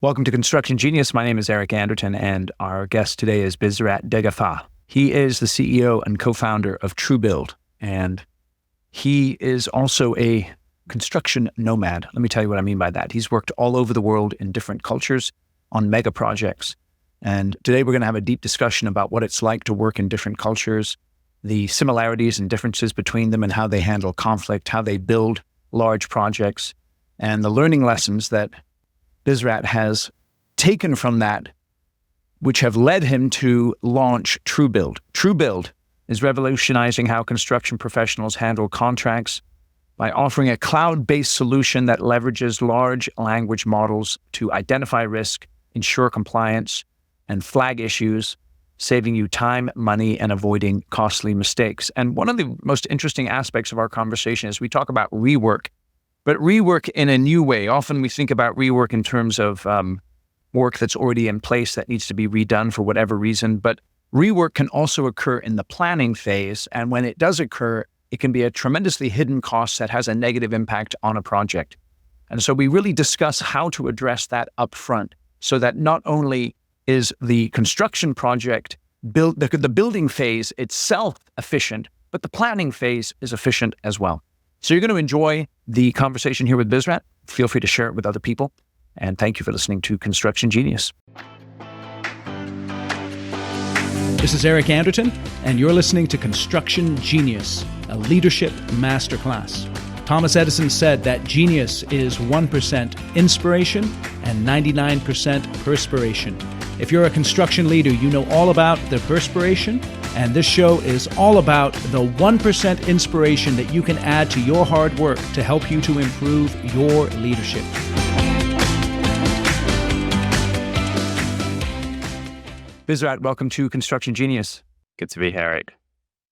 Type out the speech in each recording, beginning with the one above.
Welcome to Construction Genius. My name is Eric Anderton, and our guest today is Bisrat Degefa. He is the CEO and co-founder of TruBuild, and he is also a construction nomad. Let me tell you what I mean by that. He's worked all over the world in different cultures on mega projects. And today we're going to have a deep discussion about what it's like to work in different cultures, the similarities and differences between them and how they handle conflict, how they build large projects, and the learning lessons that Bisrat has taken from that, which have led him to launch TruBuild. TruBuild is revolutionizing how construction professionals handle contracts by offering a cloud-based solution that leverages large language models to identify risk, ensure compliance, and flag issues, saving you time, money, and avoiding costly mistakes. And one of the most interesting aspects of our conversation is we talk about rework, but rework in a new way. Often we think about rework in terms of work that's already in place that needs to be redone for whatever reason. But rework can also occur in the planning phase. And when it does occur, it can be a tremendously hidden cost that has a negative impact on a project. And so we really discuss how to address that upfront so that not only is the construction project, the building phase itself efficient, but the planning phase is efficient as well. So you're going to enjoy the conversation here with Bisrat. Feel free to share it with other people. And thank you for listening to Construction Genius. This is Eric Anderton, and you're listening to Construction Genius, a leadership masterclass. Thomas Edison said that genius is 1% inspiration and 99% perspiration. If you're a construction leader, you know all about the perspiration, and this show is all about the 1% inspiration that you can add to your hard work to help you to improve your leadership. Bisrat, welcome to Construction Genius. Good to be here, Eric.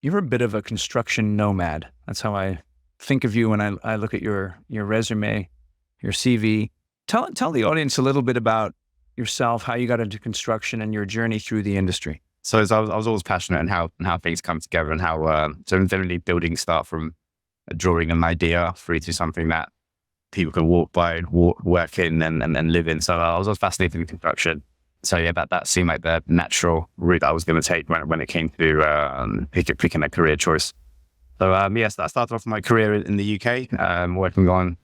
You're a bit of a construction nomad. That's how I think of you when I look at your resume, your CV. Tell the audience a little bit about yourself, how you got into construction and your journey through the industry. So I was always passionate in how things come together and how generally buildings start from drawing an idea through to something that people can walk by, work in and live in. So I was always fascinated with construction. So yeah, that seemed like the natural route I was going to take when it came to picking a career choice. So yes, I started off my career in the UK, working on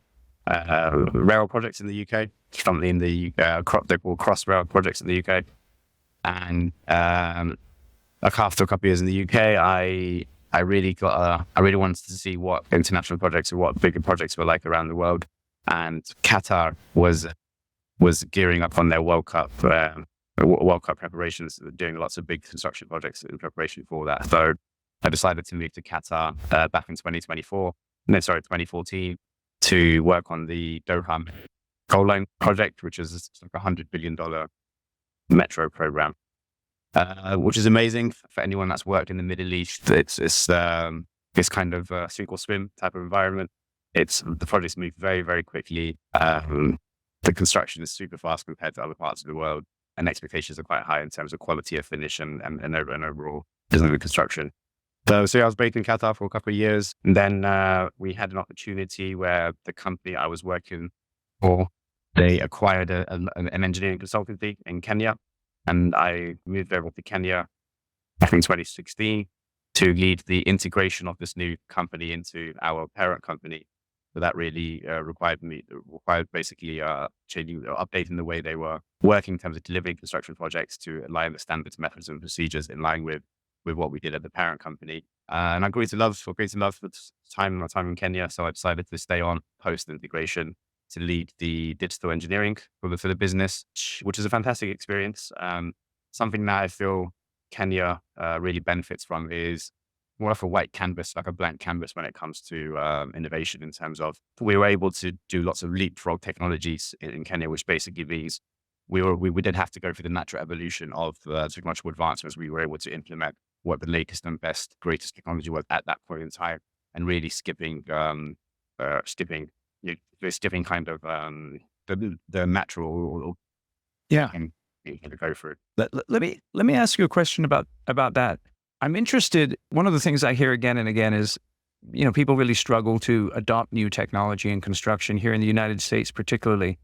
rail projects in the UK, predominantly in the they're called cross rail projects in the UK. And after a couple of years in the UK, I really wanted to see what international projects or what bigger projects were like around the world. And Qatar was gearing up on their World Cup preparations, doing lots of big construction projects in preparation for that. So I decided to move to Qatar back in 2014, to work on the Doha Gold Line project, which is like $100 billion metro program, which is amazing for anyone that's worked in the Middle East. It's kind of a sink or swim type of environment. The projects move very, very quickly. The construction is super fast compared to other parts of the world, and expectations are quite high in terms of quality of finish and overall design of construction. So I was based in Qatar for a couple of years, and then we had an opportunity where the company I was working for, they acquired an engineering consultancy in Kenya, and I moved over to Kenya back in 2016 to lead the integration of this new company into our parent company. So that really required basically changing or updating the way they were working in terms of delivering construction projects to align the standards, methods, and procedures in line with what we did at the parent company. And I grew to love my time in Kenya. So I decided to stay on post integration to lead the digital engineering for the business, which is a fantastic experience. Something that I feel Kenya really benefits from is more of a white canvas, like a blank canvas when it comes to innovation, in terms of we were able to do lots of leapfrog technologies in Kenya, which basically means we didn't have to go through the natural evolution of technological advancements. We were able to implement what the latest and best, greatest technology was at that point in time, and really skipping kind of the natural. Yeah. And go through. Let me ask you a question about that. I'm interested. One of the things I hear again and again is, people really struggle to adopt new technology in construction here in the United States, particularly.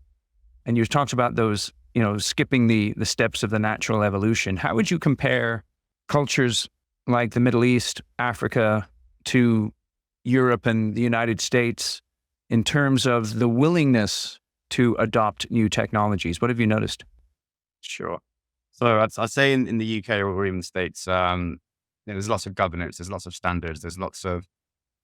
And you talked about those skipping the steps of the natural evolution, how would you compare cultures like the Middle East, Africa, to Europe and the United States in terms of the willingness to adopt new technologies? What have you noticed? Sure. So I'd say in the UK or even the States, there's lots of governance, there's lots of standards, there's lots of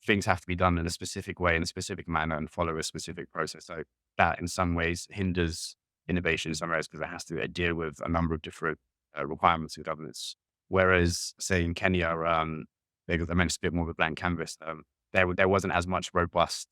things have to be done in a specific way, in a specific manner, and follow a specific process. So that in some ways hinders innovation in some areas because it has to deal with a number of different requirements and governance. Whereas, say in Kenya, because I mentioned a bit more of a blank canvas, there wasn't as much robust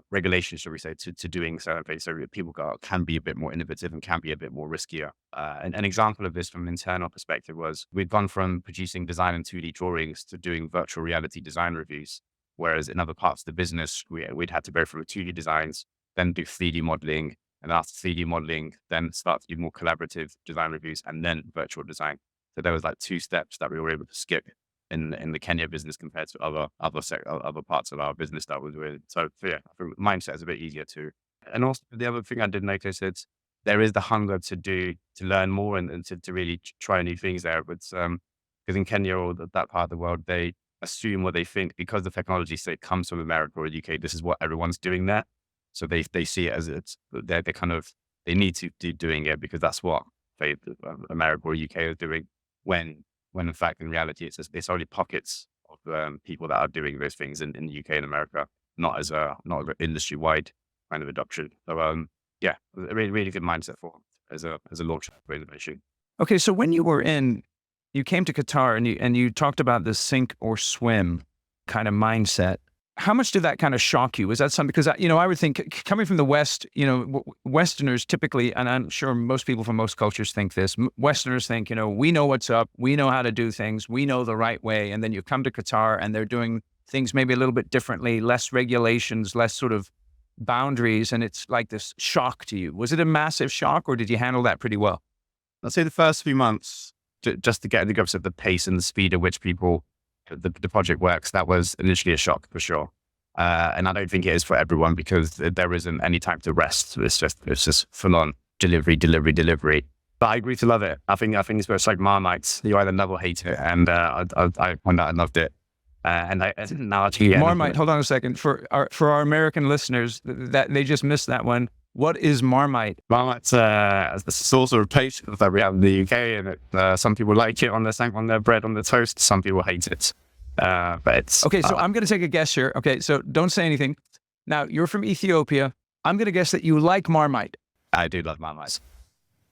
regulation, shall we say, to doing certain things. So people can be a bit more innovative and can be a bit more riskier. And an example of this from an internal perspective was we've gone from producing design and 2D drawings to doing virtual reality design reviews. Whereas in other parts of the business, we'd had to go through 2D designs, then do 3D modeling, and after 3D modeling, then start to do more collaborative design reviews, and then virtual design. So there was like 2 steps that we were able to skip in the Kenya business compared to other parts of our business that was with. So yeah, I think mindset is a bit easier too. And also the other thing I did notice is there is the hunger to learn more and to really try new things there. But because in Kenya or that part of the world, they assume what they think because the technology say it comes from America or the UK. This is what everyone's doing there, so they see it as they need to be doing it because that's what America or UK is doing. When in fact in reality it's only pockets of people that are doing those things in the UK and America, not as an industry wide kind of adoption. So yeah, a really really good mindset as a launch for innovation. Okay, so when you came to Qatar and you talked about the sink or swim kind of mindset. How much did that kind of shock you? Was that something, because I would think coming from the West, Westerners typically, and I'm sure most people from most cultures think this, Westerners think, we know what's up, we know how to do things, we know the right way. And then you come to Qatar and they're doing things maybe a little bit differently, less regulations, less sort of boundaries. And it's like this shock to you. Was it a massive shock or did you handle that pretty well? I'd say the first few months, just to get the grips of the pace and the speed at which the project works, that was initially a shock for sure. And I don't think it is for everyone because there isn't any time to rest. It's just full on delivery. But I agree to love it. I think it's like Marmite. You either love or hate it. And I found out I loved it. Marmite, hold on a second. For our American listeners, that they just missed that one. What is Marmite? Marmite's a sauce or a paste that we have in the UK, and some people like it on their bread, on their toast. Some people hate it. But it's okay. So I'm going to take a guess here. Okay, so don't say anything. Now you're from Ethiopia. I'm going to guess that you like Marmite. I do love Marmite.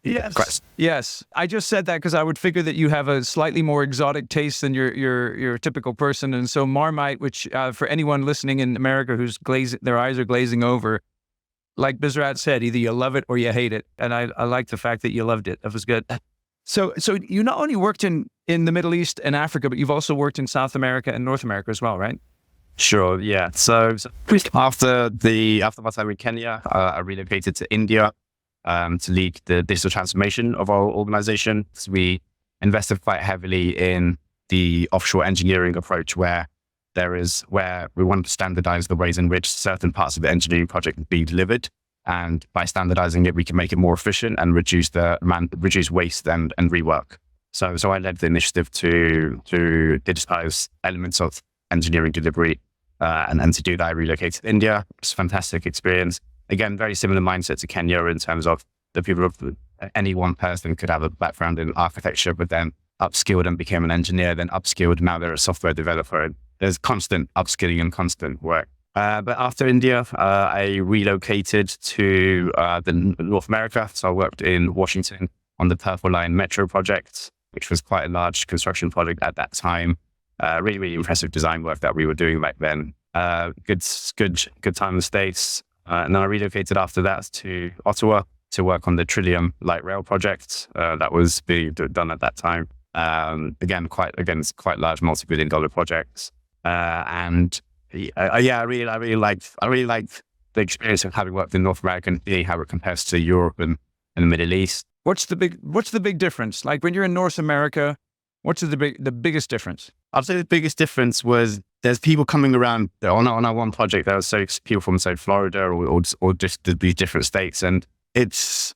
Yes. Yes. I just said that because I would figure that you have a slightly more exotic taste than your typical person, and so Marmite, which for anyone listening in America whose their eyes are glazing over. Like Bisrat said, either you love it or you hate it. And I like the fact that you loved it. That was good. So you not only worked in the Middle East and Africa, but you've also worked in South America and North America as well, right? Sure, yeah. So after my time in Kenya, I relocated to India to lead the digital transformation of our organization. So we invested quite heavily in the offshore engineering approach where we want to standardize the ways in which certain parts of the engineering project be delivered. And by standardizing it, we can make it more efficient and reduce waste and rework. So I led the initiative to digitize elements of engineering delivery. And to do that, I relocated to India. It's a fantastic experience. Again, very similar mindset to Kenya in terms of any one person could have a background in architecture, but then upskilled and became an engineer, then upskilled, now they're a software developer. There's constant upskilling and constant work. But after India, I relocated to North America. So I worked in Washington on the Purple Line Metro project, which was quite a large construction project at that time. Really, really impressive design work that we were doing back then. Good time in the States. And then I relocated after that to Ottawa to work on the Trillium light rail project that was being done at that time. Again, it's quite large, multi-billion-dollar projects. I really liked the experience of having worked in North America and seeing how it compares to Europe and the Middle East. What's the big difference? Like when you're in North America, what's the biggest difference? I'd say the biggest difference was there's people coming around on our one project. There was people from say Florida or just these different states, and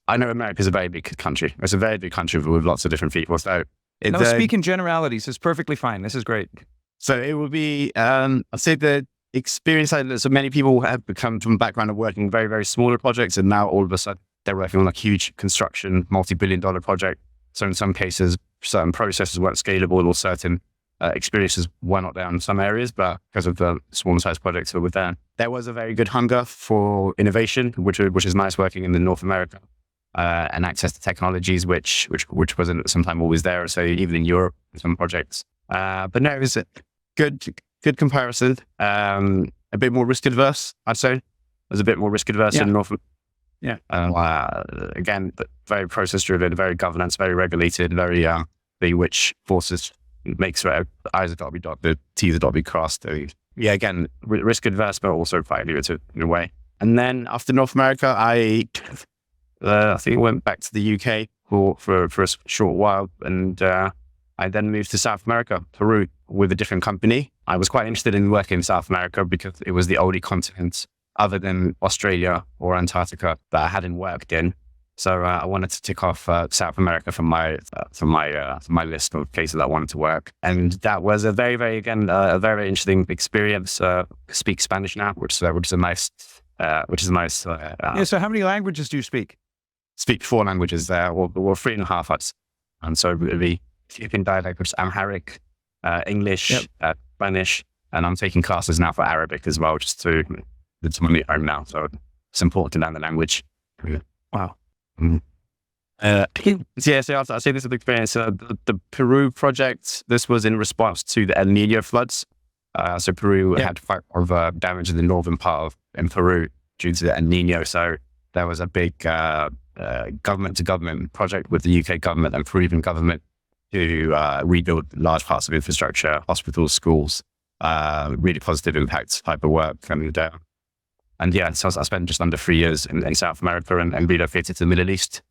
I know America's a very big country. It's a very big country with lots of different people. So No, speak in generalities. It's perfectly fine. This is great. So it would be, I'd say the experience that so many people have become from a background of working very, very smaller projects. And now all of a sudden they're working on a huge construction, multi-billion-dollar project. So in some cases, certain processes weren't scalable or certain experiences were not there in some areas, but because of the smaller size projects that were there, there was a very good hunger for innovation, which is nice working in the North America, and access to technologies, which wasn't sometimes always there. So even in Europe, some projects, but no, it was a good comparison. A bit more risk adverse, I'd say. It was a bit more risk adverse in North. Yeah. Again, but very process driven, very governance, very regulated, very which forces makes sure I's are got to be dotted, T's are got to be crossed. So, yeah, again, risk adverse, but also quite innovative in a way. And then after North America, I think I went back to the UK for a short while, and I then moved to South America, Peru, with a different company. I was quite interested in working in South America because it was the only continent other than Australia or Antarctica that I hadn't worked in. So I wanted to tick off South America from my list of places that I wanted to work, and that was a very, very interesting experience. Speak Spanish now, which is a nice. Yeah. So how many languages do you speak? Speak 4 languages there, or 3.5. And so it would be Ethiopian dialect, which is Amharic, English, Spanish, and I'm taking classes now for Arabic as well, just to it's money at home now. So it's important to learn the language. Wow. So I'll say this is an experience. The Peru project, this was in response to the El Nino floods. So Peru had quite a lot of damage in the northern part in Peru due to the El Nino. So there was a big government-to-government project with the UK government and Peruvian government to rebuild large parts of infrastructure, hospitals, schools, really positive impact type of work. So I spent just under 3 years in South America and relocated to the Middle East.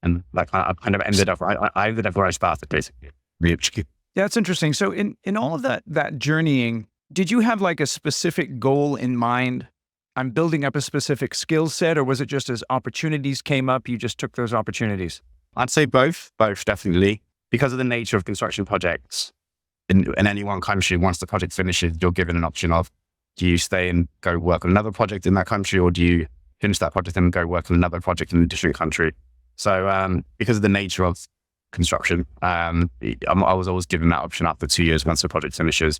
And I kind of ended up, I ended up where I started, basically. Yeah, it's interesting. So in all of that journeying, did you have like a specific goal in mind? I'm building up a specific skill set, or was it just as opportunities came up, you just took those opportunities? I'd say both definitely. Because of the nature of construction projects in any one country, once the project finishes, you're given an option of, do you stay and go work on another project in that country, or do you finish that project and go work on another project in a different country? So because of the nature of construction, I was always given that option after 2 years once the project finishes.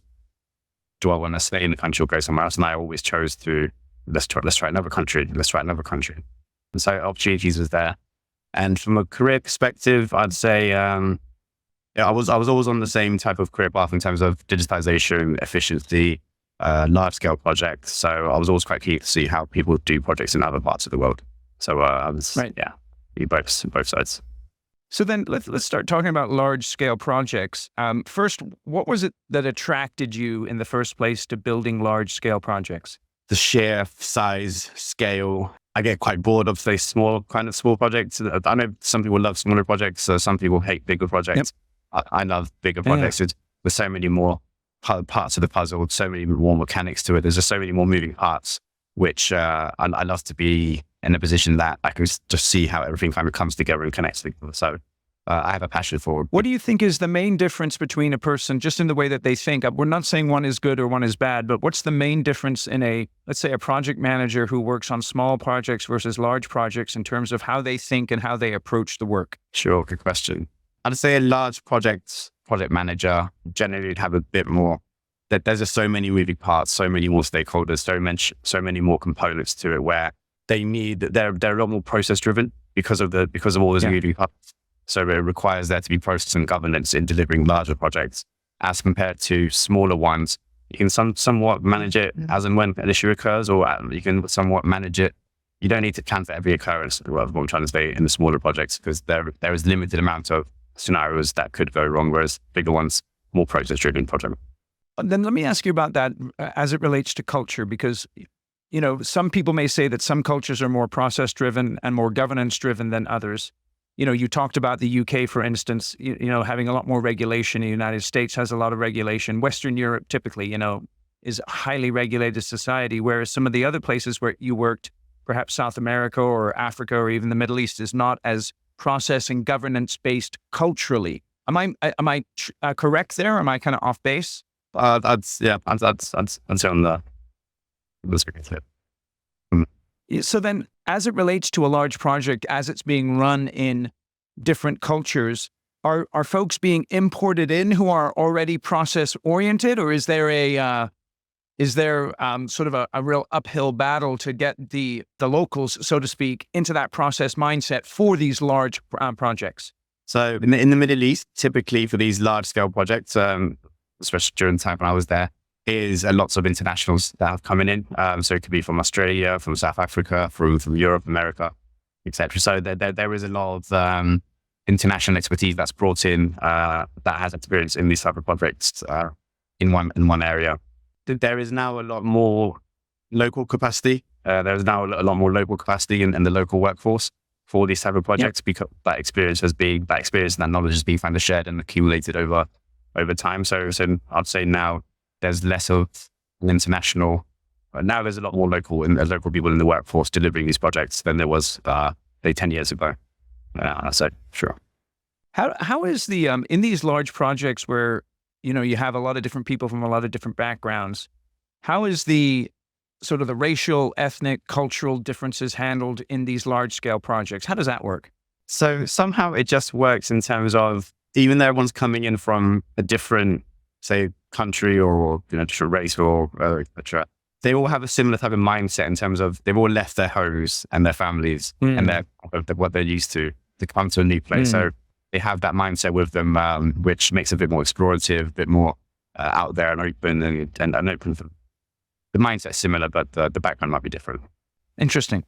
Do I want to stay in the country or go somewhere else? And I always chose to, let's try another country. And so opportunities was there. And from a career perspective, I'd say I was always on the same type of career path in terms of digitization, efficiency, large scale projects. So I was always quite keen to see how people do projects in other parts of the world. So I was both sides. So then let's start talking about large scale projects. First, what was it that attracted you in the first place to building large scale projects? The sheer size, scale. I get quite bored of small projects. I know some people love smaller projects, so some people hate bigger projects. Yep. I love bigger projects with so many more parts of the puzzle, so many more mechanics to it. There's just so many more moving parts, which I love to be in a position that I can just see how everything kind of comes together and connects together. So I have a passion for it. What do you think is the main difference between a person, just in the way that they think? We're not saying one is good or one is bad, but what's the main difference in let's say a project manager who works on small projects versus large projects in terms of how they think and how they approach the work? Sure, good question. I'd say a large project manager generally would have a bit more, that there's just so many moving parts, so many more stakeholders, so many more components to it, where they're a lot more process driven because of all those moving parts. So it requires there to be process and governance in delivering larger projects as compared to smaller ones. You can somewhat manage it as and when an issue occurs, or you can somewhat manage it. You don't need to plan for every occurrence, what I'm trying to say, in the smaller projects, because there is limited amount of scenarios that could go wrong, whereas bigger ones, more process-driven project. Then let me ask you about that as it relates to culture, because some people may say that some cultures are more process-driven and more governance-driven than others. You talked about the UK, for instance, having a lot more regulation. The United States has a lot of regulation. Western Europe typically, is a highly regulated society, whereas some of the other places where you worked, perhaps South America or Africa or even the Middle East is not as process and governance based culturally. Am I correct there? Am I kind of off base? That's say on that's it. So then, as it relates to a large project, as it's being run in different cultures, are folks being imported in who are already process oriented, or is there sort of a real uphill battle to get the locals, so to speak, into that process mindset for these large projects? So in the Middle East, typically for these large scale projects, especially during the time when I was there, is lots of internationals that have coming in. So it could be from Australia, from South Africa, from Europe, America, etc. So there is a lot of international expertise that's brought in that has experience in these type of projects in one area. There is now a lot more local capacity. There's now a lot more local capacity in the local workforce for these type of projects, because that experience and that knowledge is being kind of shared and accumulated over time. So I'd say now there's less of an international. Now there's a lot more local people in the workforce delivering these projects than there was 10 years ago. So sure. How is the in these large projects where you have a lot of different people from a lot of different backgrounds, how is the sort of the racial, ethnic, cultural differences handled in these large scale projects? How does that work? So somehow it just works in terms of, even though everyone's coming in from a different, say, country or different race or etc., they all have a similar type of mindset in terms of they've all left their homes and their families and what they're used to come to a new place. So they have that mindset with them, which makes it a bit more explorative, a bit more out there and open and open for them. The mindset's similar, but the background might be different. Interesting.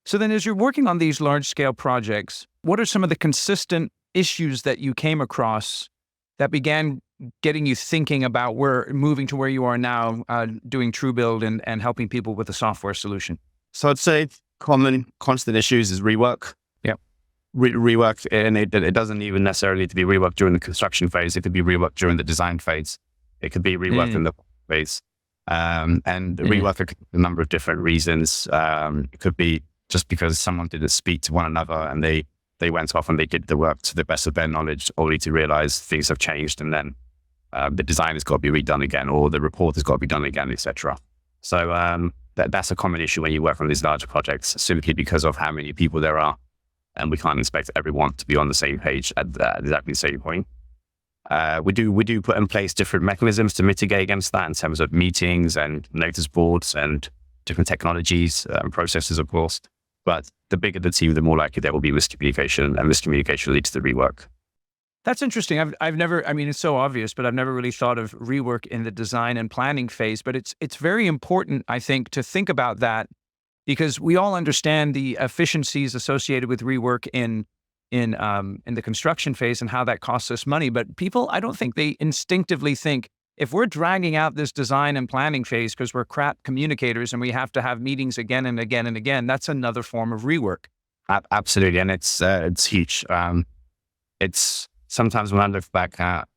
So then as you're working on these large scale projects, what are some of the consistent issues that you came across that began getting you thinking about moving to where you are now, doing TruBuild and helping people with a software solution? So I'd say constant issues is rework. Yep. Rework, and it doesn't even necessarily need to be rework during the construction phase. It could be rework during the design phase. It could be rework in the phase. And rework for a number of different reasons. It could be just because someone didn't speak to one another and they went off and they did the work to the best of their knowledge, only to realize things have changed, and then the design has got to be redone again, or the report has got to be done again, etc. So that's a common issue when you work on these larger projects, simply because of how many people there are, and we can't expect everyone to be on the same page at exactly the same point. We do put in place different mechanisms to mitigate against that in terms of meetings and notice boards and different technologies and processes, of course. But the bigger the team, the more likely there will be miscommunication, and miscommunication leads to rework. That's interesting. I've never, it's so obvious, but I've never really thought of rework in the design and planning phase. But it's very important, I think, to think about that, because we all understand the efficiencies associated with rework in the construction phase and how that costs us money. But people, I don't think they instinctively think, if we're dragging out this design and planning phase because we're crap communicators and we have to have meetings again and again and again, that's another form of rework. Absolutely. And it's huge. It's sometimes when I look back at,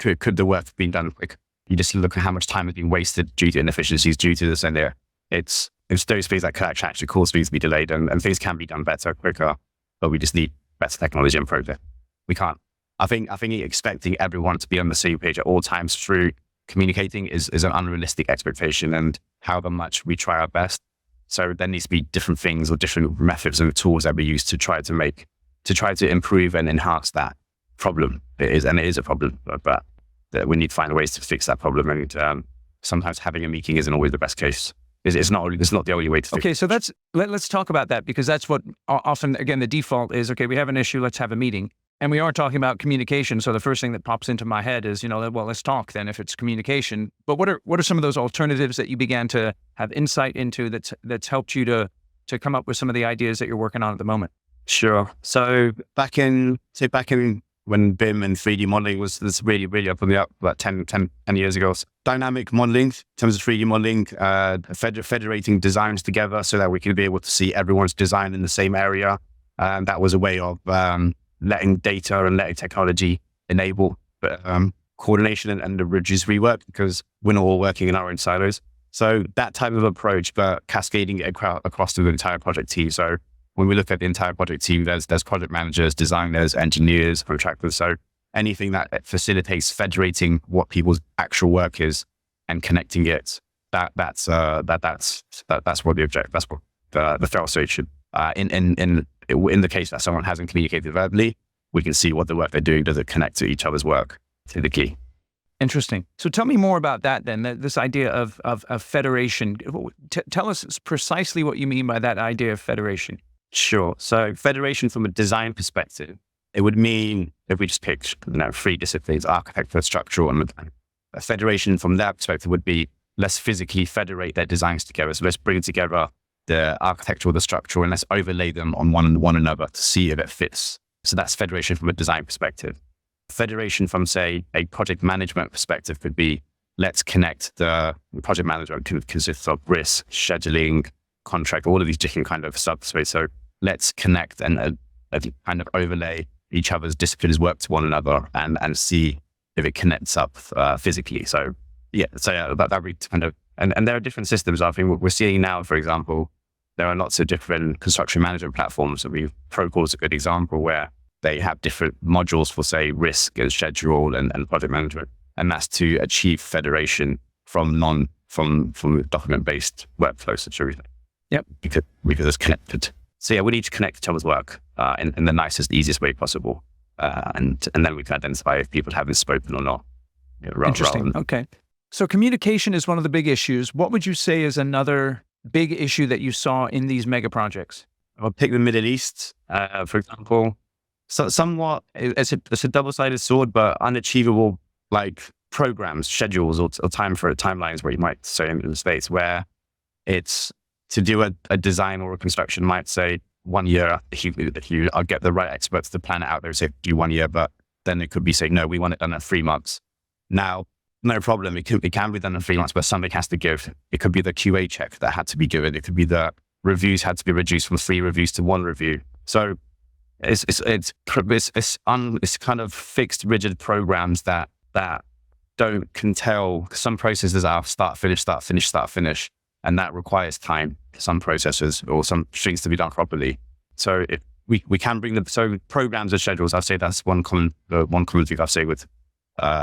could the work have been done quick? You just look at how much time has been wasted due to inefficiencies, due to this and there. It's those things that could actually cause things to be delayed, and things can be done better, quicker, but we just need better technology and progress. We can't. I think expecting everyone to be on the same page at all times through communicating is an unrealistic expectation, and however much we try our best. So there needs to be different things or different methods and tools that we use to try to improve and enhance that problem. It is a problem, but we need to find ways to fix that problem. And sometimes having a meeting isn't always the best case. It's not the only way to fix it. Okay, so let's talk about that, because that's what often, again, the default is, okay, we have an issue, let's have a meeting. And we are talking about communication. So the first thing that pops into my head is, well, let's talk then if it's communication. But what are some of those alternatives that you began to have insight into that's helped you to come up with some of the ideas that you're working on at the moment? Sure. So back in when BIM and 3D modeling was really, really up on the up, about 10 years ago. So dynamic modeling, in terms of 3D modeling, federating designs together so that we can be able to see everyone's design in the same area. That was a way of letting data and letting technology enable coordination and reduce rework, because we're not all working in our own silos. So that type of approach, but cascading it across the entire project team. So when we look at the entire project team, there's project managers, designers, engineers, contractors. So anything that facilitates federating what people's actual work is and connecting it, that's what the object. That's what the fail state should. In the case that someone hasn't communicated verbally, we can see what the work they're doing, does it connect to each other's work, to the key. Interesting. So tell me more about that then, this idea of federation. Tell us precisely what you mean by that idea of federation. Sure. So federation from a design perspective, it would mean, if we just picked 3 disciplines, architecture, structural, and mechanical. A federation from that perspective would be, let's physically federate their designs together. So let's bring together the architectural, the structural, and let's overlay them on one another to see if it fits. So that's federation from a design perspective. Federation from, say, a project management perspective could be, let's connect the project management consists of risk, scheduling, contract, all of these different kind of subspace. So let's connect and kind of overlay each other's disciplines' work to one another and see if it connects up physically. So that we kind of, and there are different systems. I think what we're seeing now, for example, there are lots of different construction management platforms. Procore is a good example where they have different modules for, say, risk and schedule and project management. And that's to achieve federation from document-based workflows, so everything. Yep. Because it's connected. So yeah, we need to connect each other's work in the nicest, easiest way possible. And then we can identify if people haven't spoken or not. Interesting. Okay. So communication is one of the big issues. What would you say is another big issue that you saw in these mega projects? I'll pick the Middle East, for example. So somewhat, it's a double-sided sword, but unachievable, like programs, schedules, or timelines where you might say in the States, where it's to do a design or a construction might say 1 year. I'll get the right experts to plan it out. They say do 1 year, but then it could be saying, no, we want it done in 3 months. Now, no problem. It can be done in 3 months, but something has to give. It could be the QA check that had to be given. It could be the reviews had to be reduced from 3 reviews to 1 review. So it's kind of fixed, rigid programs that can tell. Some processes are start, finish, and that requires time. Some processes or some things to be done properly. So if we can bring programs and schedules, I'd say that's one common thing I've say with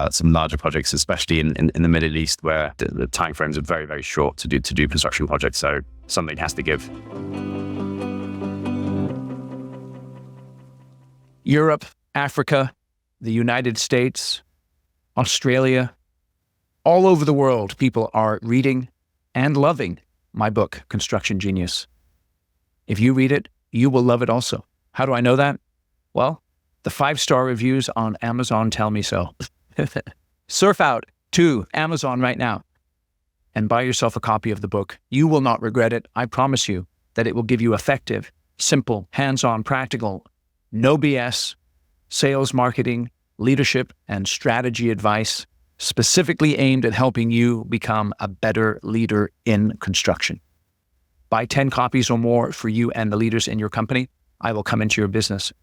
some larger projects, especially in the Middle East, where the time frames are very, very short to do construction projects. So something has to give. Europe, Africa, the United States, Australia, all over the world, people are reading and loving my book, Construction Genius. If you read it, you will love it also. How do I know that? Well, the 5-star reviews on Amazon tell me so. Surf out to Amazon right now and buy yourself a copy of the book. You will not regret it. I promise you that it will give you effective, simple, hands-on, practical, no BS, sales, marketing, leadership, and strategy advice specifically aimed at helping you become a better leader in construction. Buy 10 copies or more for you and the leaders in your company. I will come into your business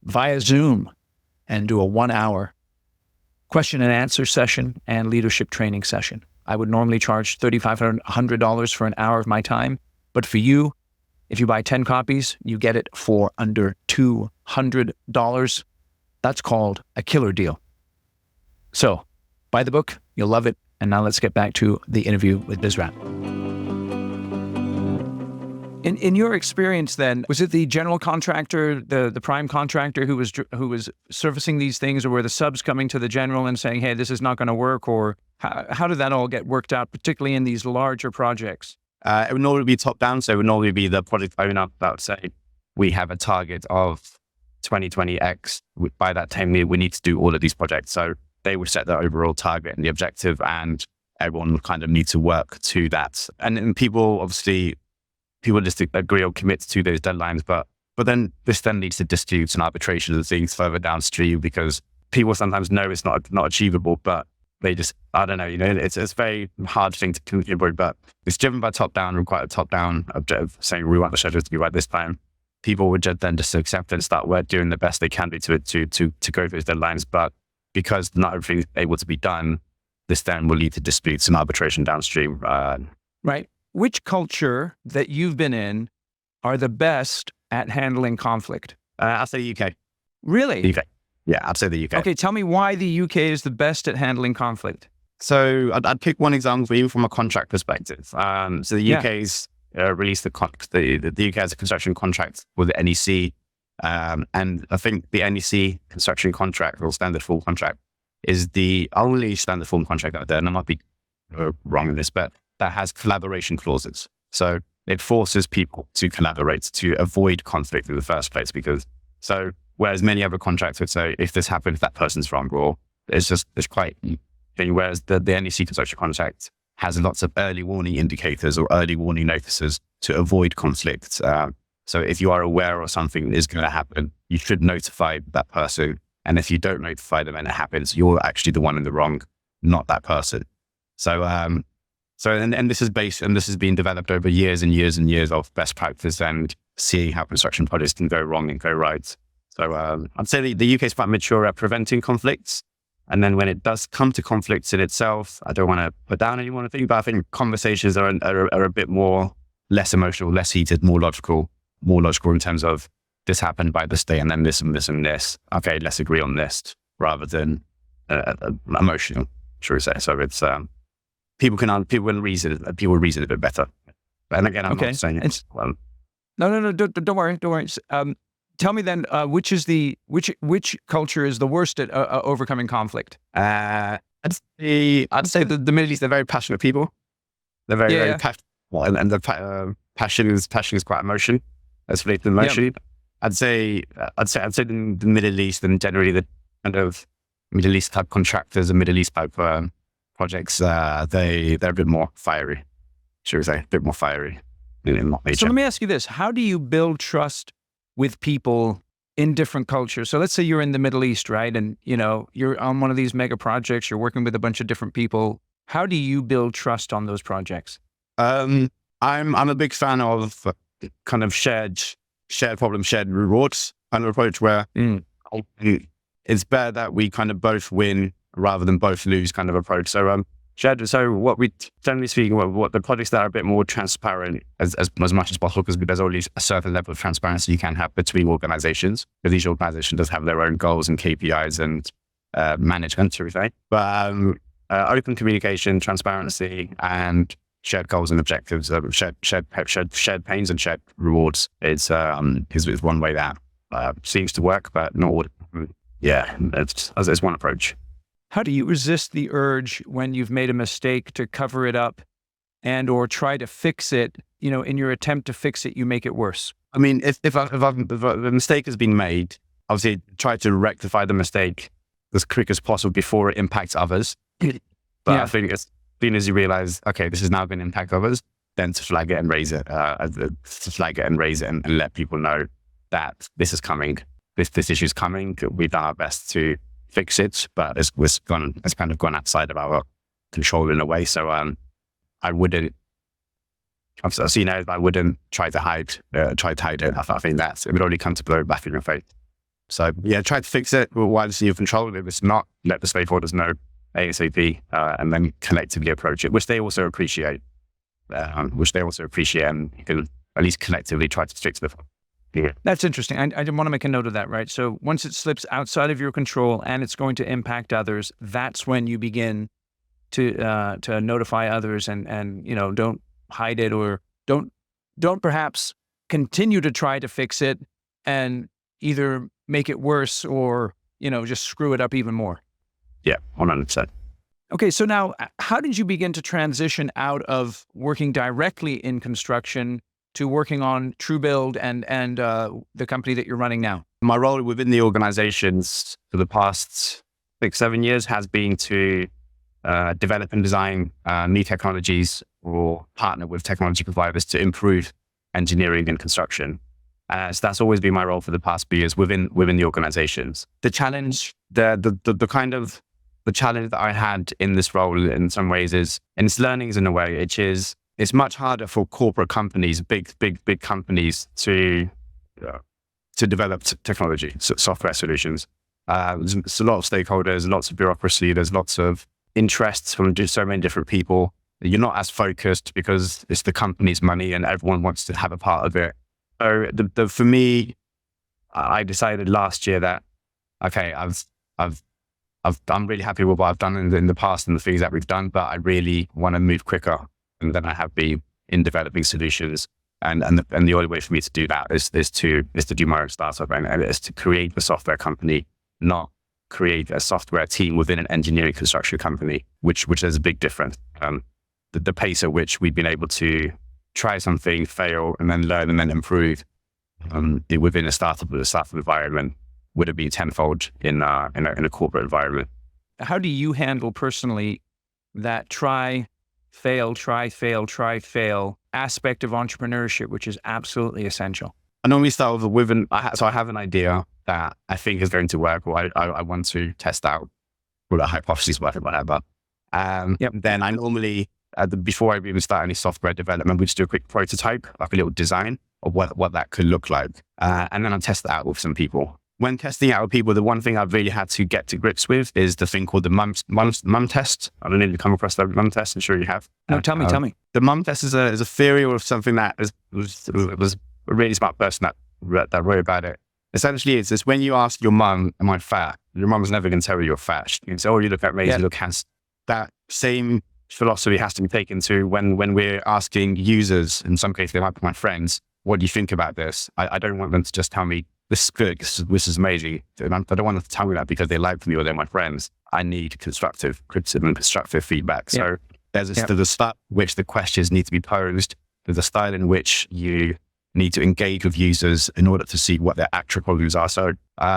via Zoom and do a 1-hour question and answer session and leadership training session. I would normally charge $3,500 for an hour of my time, but for you, if you buy 10 copies, you get it for under $200. That's called a killer deal. So buy the book, you'll love it. And now let's get back to the interview with Bisrat. In your experience then, was it the general contractor, the prime contractor who was servicing these things, or were the subs coming to the general and saying, hey, this is not going to work? Or how did that all get worked out, particularly in these larger projects? It would normally be top down. So it would normally be the project owner that would say, we have a target of 2020X. By that time, we need to do all of these projects. So they would set the overall target and the objective, and everyone would kind of need to work to that. And people just agree or commit to those deadlines. But then this leads to disputes and arbitration and things further downstream, because people sometimes know it's not achievable, but they just, I don't know, it's a very hard thing to contribute, but it's driven by top down, require a top down objective, saying we want the schedule to be right this time. People would then just accept it and start doing the best they can do to go through those deadlines. But because not everything is able to be done, this then will lead to disputes and arbitration downstream. Right. Which culture that you've been in are the best at handling conflict? I'll say the UK. Really? UK. Yeah, I'd say the UK. Okay, tell me why the UK is the best at handling conflict. So I'd pick one example, even from a contract perspective. So the UK's released the UK has a construction contract with the NEC. And I think the NEC construction contract, or standard form contract, is the only standard form contract out there. And I might be wrong in this, but that has collaboration clauses. So it forces people to collaborate to avoid conflict in the first place. Whereas many other contracts would say, if this happens, that person's wrong, or it's quite, whereas the NEC construction contract has lots of early warning indicators or early warning notices to avoid conflict. So if you are aware of something is going to happen, you should notify that person. And if you don't notify them and it happens, you're actually the one in the wrong, not that person. And this is being developed over years and years and years of best practice and seeing how construction projects can go wrong and go right. So I'd say the UK is quite mature at preventing conflicts. And then when it does come to conflicts in itself, I don't want to put down anyone, but I think conversations are a bit more, less emotional, less heated, more logical in terms of this happened by this day and then this and this and this. Okay, let's agree on this, rather than emotional, shall we say. So it's people reason a bit better. And again, I'm not saying it's well. No, don't worry. Tell me then, which culture is the worst at overcoming conflict? I'd say the Middle East. They're very passionate people. They're very passionate, and the passion is quite emotion. It's related to emotion. Yeah. I'd say the Middle East, and generally the kind of Middle East type contractors and Middle East type projects, they're a bit more fiery. Should we say a bit more fiery in nature. So let me ask you this: how do you build trust with people in different cultures? So let's say you're in the Middle East, right? And you're on one of these mega projects, you're working with a bunch of different people. How do you build trust on those projects? I'm a big fan of kind of shared problem, shared rewards kind of approach where it's better that we kind of both win rather than both lose kind of approach. So what we generally speaking, what the projects that are a bit more transparent as much as possible, because there's always a certain level of transparency you can have between organizations, because each organization does have their own goals and KPIs and management, shall we say. But open communication, transparency, and shared goals and objectives, shared pains and shared rewards is one way that seems to work, but not all. Yeah, it's one approach. How do you resist the urge when you've made a mistake to cover it up and or try to fix it? In your attempt to fix it, you make it worse. I mean, if a mistake has been made, obviously try to rectify the mistake as quick as possible before it impacts others. But I think as soon as you realize, okay, this is now going to impact others, then to flag it and raise it, and let people know that this is coming. This issue is coming. We've done our best to fix it, but it's kind of gone outside of our control in a way. So I wouldn't try to hide it. I think that it would only come to blow back in your face. So try to fix it while it's in your control. If it's not, let the stakeholders know ASAP, and then collectively approach it, which they also appreciate. And you can at least collectively try to stick to the. Yeah. That's interesting. I want to make a note of that, right? So once it slips outside of your control and it's going to impact others, that's when you begin to notify others and don't hide it, or don't perhaps continue to try to fix it and either make it worse or, just screw it up even more. Yeah, 100%. Okay, so now how did you begin to transition out of working directly in construction to working on TruBuild and the company that you're running now? My role within the organizations for the past 6-7 years has been to develop and design new technologies or partner with technology providers to improve engineering and construction. So that's always been my role for the past few years within the organizations. The challenge, the challenge that I had in this role in some ways is, and it's learnings in a way, it's much harder for corporate companies, big companies to develop technology, software solutions. There's a lot of stakeholders, lots of bureaucracy, there's lots of interests from so many different people. You're not as focused because it's the company's money and everyone wants to have a part of it. So for me, I decided last year that, okay, I'm really happy with what I've done in the past and the things that we've done, but I really want to move quicker than I have been in developing solutions. And the only way for me to do that is to do my own startup, and it's to create a software company, not create a software team within an engineering construction company, which is a big difference. The pace at which we've been able to try something, fail, and then learn and then improve within a startup environment would have been tenfold in a corporate environment. How do you handle personally that try, fail aspect of entrepreneurship, which is absolutely essential? I normally start with I have an idea that I think is going to work, or I want to test out, or a hypothesis, whatever. Then I normally, before I even start any software development, we just do a quick prototype, like a little design of what that could look like. And then I test that out with some people. When testing out with people, the one thing I've really had to get to grips with is the thing called the mum test. I don't know if you've come across the mum test. I'm sure you have. No, tell me. The mum test is a theory of something that was a really smart person that wrote about it. Essentially, it's when you ask your mum, am I fat? Your mum's never going to tell you you're fat. She can say, oh, you look amazing, you look handsome. That same philosophy has to be taken to when we're asking users, in some cases they might be my friends, what do you think about this? I don't want them to just tell me, this is good, this is amazing. I don't want them to tell me that because they like me or they're my friends. I need constructive criticism and constructive feedback. So there's a style in which the questions need to be posed. There's a style in which you need to engage with users in order to see what their actual problems are. So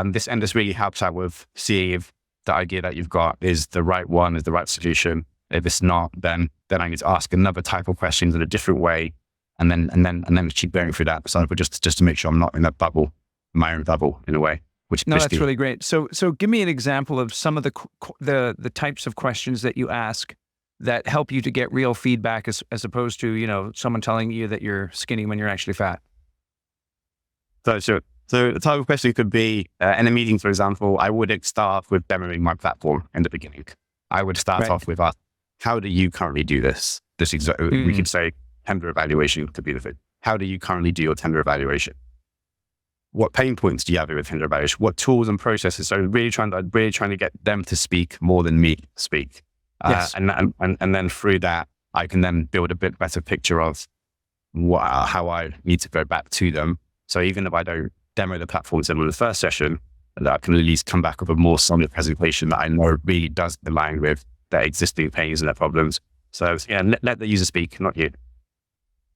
this really helps out with seeing if the idea that you've got is the right one, is the right solution. If it's not, then I need to ask another type of questions in a different way, and then keep going through that. So just to make sure I'm not in that bubble, my own bubble in a way. That's really great. So give me an example of some of the types of questions that you ask that help you to get real feedback as opposed to, someone telling you that you're skinny when you're actually fat. So sure. So the type of question could be, in a meeting, for example, I would start with demoing my platform in the beginning. I would start off with, how do you currently do this? We could say tender evaluation could be the thing. How do you currently do your tender evaluation? What pain points do you have with tender evaluation? What tools and processes? So really trying to get them to speak more than me speak. Yes. And then through that, I can then build a bit better picture of how I need to go back to them. So even if I don't demo the platform in the first session, that I can at least come back with a more solid presentation that I know really does align with their existing pains and their problems. So let the user speak, not you.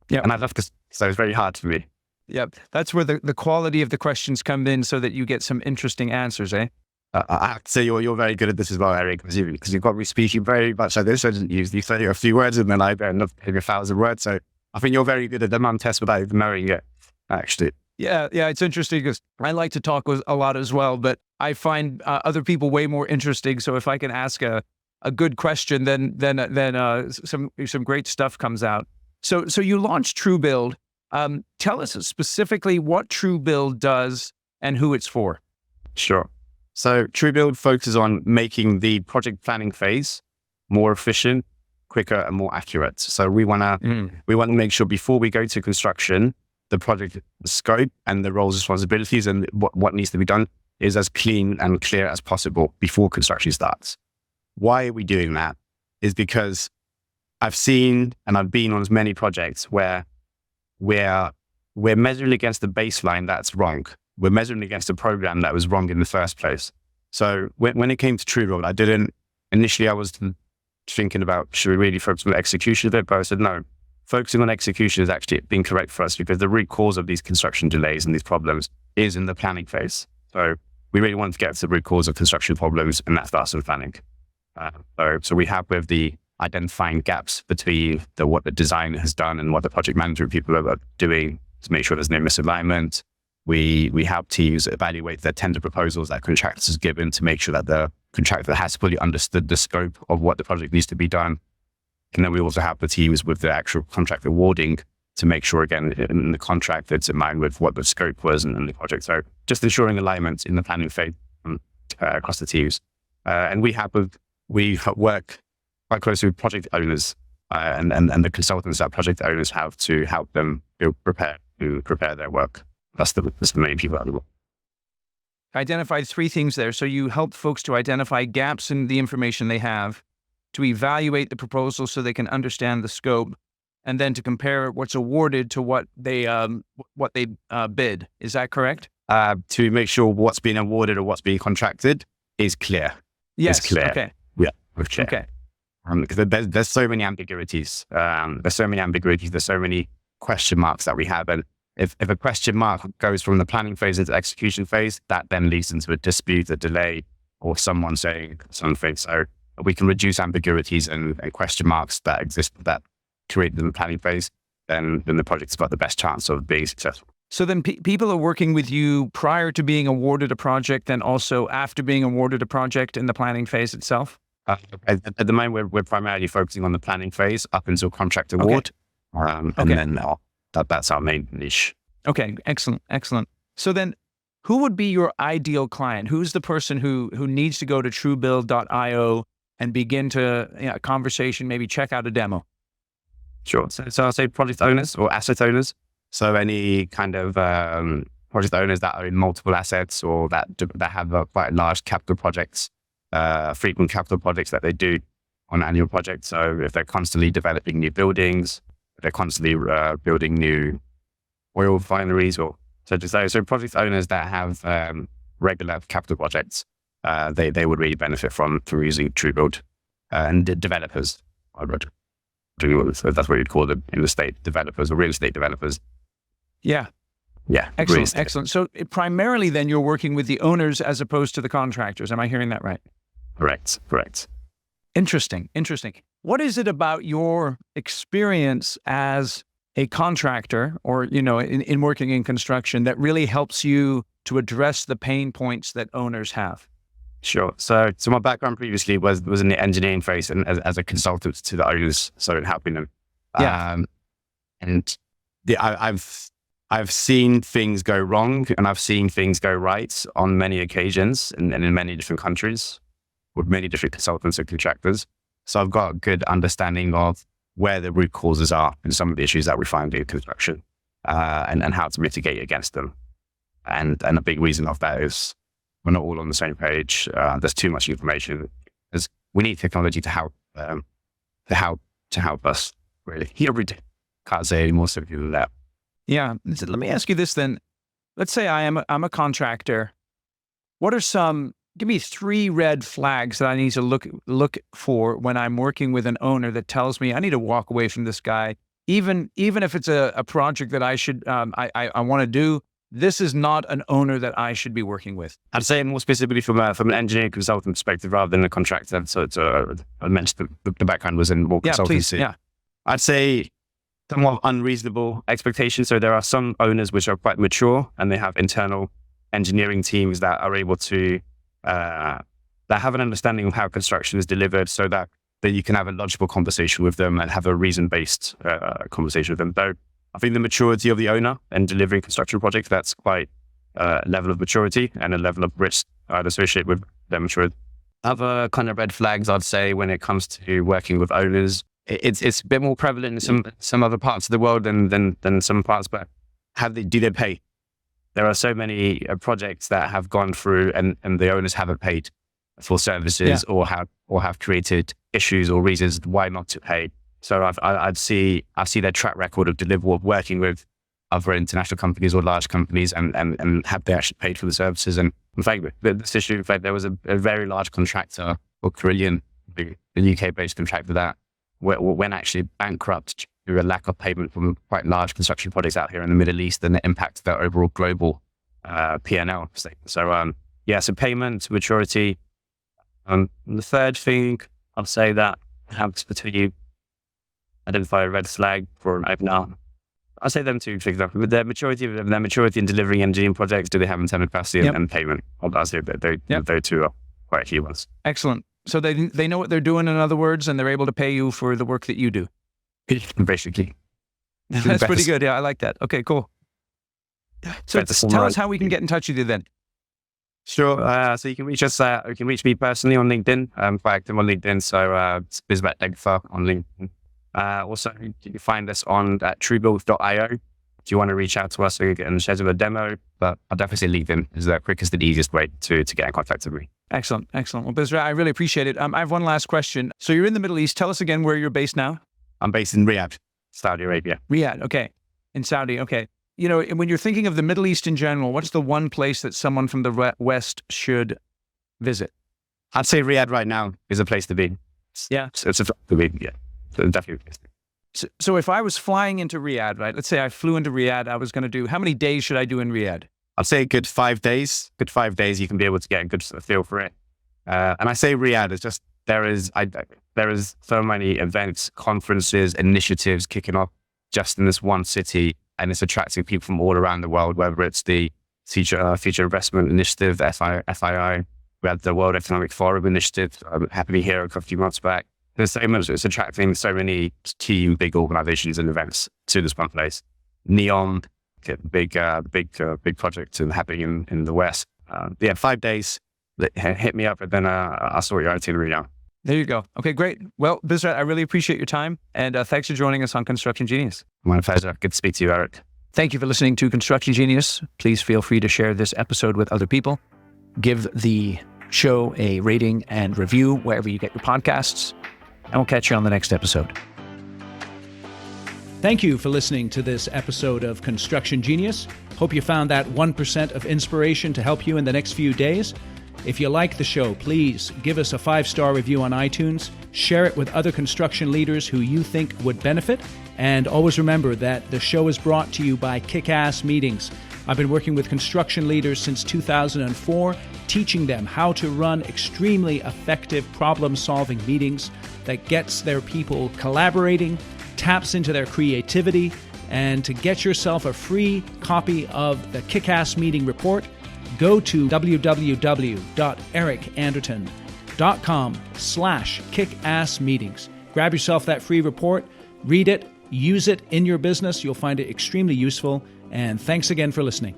Yeah. And I love this. So it's very hard for me. Yep. That's where the quality of the questions come in so that you get some interesting answers, eh? I have to say you're very good at this as well, Eric, because you've got me speaking very much like this. You say a few words and then I end up hitting 1,000 words. So I think you're very good at the mum test without even knowing it, actually. Yeah. It's interesting because I like to talk a lot as well, but I find other people way more interesting. So if I can ask a good question, then some great stuff comes out. So you launched TruBuild. Tell us specifically what TruBuild does and who it's for. Sure. So TruBuild focuses on making the project planning phase more efficient, quicker, and more accurate. So we want to make sure before we go to construction, the project scope and the roles, responsibilities, and what needs to be done is as clean and clear as possible before construction starts. Why are we doing that? Is because I've seen and I've been on as many projects where we're measuring against the baseline that's wrong. We're measuring against a program that was wrong in the first place. So when it came to TruBuild, initially I was thinking about, should we really focus on the execution of it? But I said, no, focusing on execution is actually been correct for us because the root cause of these construction delays and these problems is in the planning phase. So we really want to get to the root cause of construction problems, and that starts with planning. So we have with the identifying gaps between what the designer has done and what the project management people are doing to make sure there's no misalignment. We help teams evaluate their tender proposals that contractors has given to make sure that the contractor has fully understood the scope of what the project needs to be done. And then we also help the teams with the actual contract awarding to make sure, again, in the contract, it's in line with what the scope was and the project. So just ensuring alignment in the planning phase across the teams. And we work quite closely with project owners and the consultants that project owners have to help them prepare their work. That's the main people that work. Identified 3 things there. So you help folks to identify gaps in the information they have, to evaluate the proposal so they can understand the scope, and then to compare what's awarded to what they bid. Is that correct? To make sure what's being awarded or what's being contracted is clear. Yes. It's clear. Okay. Yeah. It's clear. Okay. Because there's so many ambiguities. There's so many question marks that we have. And if a question mark goes from the planning phase into the execution phase, that then leads into a dispute, a delay, or someone saying something. So we can reduce ambiguities and question marks that exist that create in the planning phase, then the project's got the best chance of being successful. So then people are working with you prior to being awarded a project and also after being awarded a project in the planning phase itself? At the moment, we're primarily focusing on the planning phase up until contract award. And then that's our main niche. Okay, excellent. So then who would be your ideal client? Who's the person who needs to go to TruBuild.io and begin to a conversation, maybe check out a demo? Sure. So I'll say project owners or asset owners. So any kind of project owners that own multiple assets or that have quite large capital projects, frequent capital projects that they do on annual projects. So if they're constantly developing new buildings, if they're constantly building new oil refineries, or so project owners that have regular capital projects, they would really benefit from using TruBuild, and the developers. So that's what you'd call them in the state, developers or real estate developers. Yeah. Yeah. Excellent. So primarily then you're working with the owners as opposed to the contractors. Am I hearing that right? Correct. Interesting. What is it about your experience as a contractor or, in working in construction that really helps you to address the pain points that owners have? Sure. So my background previously was in the engineering phase and as a consultant to the owners, so in helping them. Yeah. I've seen things go wrong and I've seen things go right on many occasions and in many different countries with many different consultants and contractors. So I've got a good understanding of where the root causes are in some of the issues that we find in construction, and how to mitigate against them. And a big reason of that is we're not all on the same page. There's too much information. We need technology to help us really. Every day. Can't say any more simply than that. Yeah. So let me ask you this then. Let's say I'm a contractor. Give me 3 red flags that I need to look for when I'm working with an owner that tells me I need to walk away from this guy, even if it's a project that I should I want to do. This is not an owner that I should be working with. I'd say more specifically from an engineering consultant perspective rather than a contractor. So I mentioned the background was in more consultancy. Please, yeah. I'd say somewhat unreasonable expectations. So there are some owners which are quite mature and they have internal engineering teams that are able to that have an understanding of how construction is delivered, so that you can have a logical conversation with them and have a reason-based conversation with them. Though I think the maturity of the owner and delivering construction projects, that's quite a level of maturity and a level of risk associated with their maturity. Other kind of red flags, I'd say, when it comes to working with owners, it's a bit more prevalent in some other parts of the world than some parts, but do they pay? There are so many projects that have gone through and the owners haven't paid for services, or have created issues or reasons why not to pay. So I see their track record of delivery of working with other international companies or large companies and have they actually paid for the services. And in fact, this issue, in fact, there was a very large contractor or Korean, the UK-based contractor that went actually bankrupt due to a lack of payment from quite large construction projects out here in the Middle East, and it impacted their overall global P&L statement. So so payment, maturity. The third thing I'll say that helps between you identify a red flag for an opener. I'll say them 2 things. With their maturity in delivering engineering projects, do they have internal capacity and payment? I'll say that those 2 are quite key ones. Excellent. So they know what they're doing, in other words, and they're able to pay you for the work that you do. Basically. That's pretty good. Yeah, I like that. Okay, cool. So tell us how we can get in touch with you then. Sure. So you can reach us. You can reach me personally on LinkedIn. I'm quite active on LinkedIn. So it's Bisrat Degefa on LinkedIn. Also, you can find us on at TruBuild.io. If you want to reach out to us and schedule a demo, but I'll definitely say LinkedIn is the quickest and easiest way to get in contact with me. Excellent. Well, Bisrat, I really appreciate it. I have one last question. So you're in the Middle East. Tell us again where you're based now. I'm based in Riyadh, Saudi Arabia. Riyadh, okay. In Saudi, okay. When you're thinking of the Middle East in general, what's the one place that someone from the West should visit? I'd say Riyadh right now is a place to be. Yeah. It's a place to be, yeah. So definitely a place to be. So if I was flying into Riyadh, right? Let's say I flew into Riyadh, I was going to do, how many days should I do in Riyadh? I'd say a good 5 days. Good 5 days, you can be able to get a good feel for it. And I say Riyadh, it's just, there is so many events, conferences, initiatives kicking off just in this one city. And it's attracting people from all around the world, whether it's the Future Investment Initiative, FII. We had the World Economic Forum Initiative, happening here a few months back. There's so much, it's attracting so many key big organizations and events to this one place. NEOM, big project happening in the West. 5 days, hit me up and then I'll sort your itinerary out. There you go. Okay, great. Well, Bisrat, I really appreciate your time and thanks for joining us on Construction Genius. My pleasure. Good to speak to you, Eric. Thank you for listening to Construction Genius. Please feel free to share this episode with other people. Give the show a rating and review wherever you get your podcasts. And we'll catch you on the next episode. Thank you for listening to this episode of Construction Genius. Hope you found that 1% of inspiration to help you in the next few days. If you like the show, please give us a 5-star review on iTunes, share it with other construction leaders who you think would benefit, and always remember that the show is brought to you by Kick-Ass Meetings. I've been working with construction leaders since 2004, teaching them how to run extremely effective problem-solving meetings that gets their people collaborating, taps into their creativity, and to get yourself a free copy of the Kick-Ass Meeting Report, go to www.ericanderton.com/kickassmeetings. Grab yourself that free report, read it, use it in your business. You'll find it extremely useful. And thanks again for listening.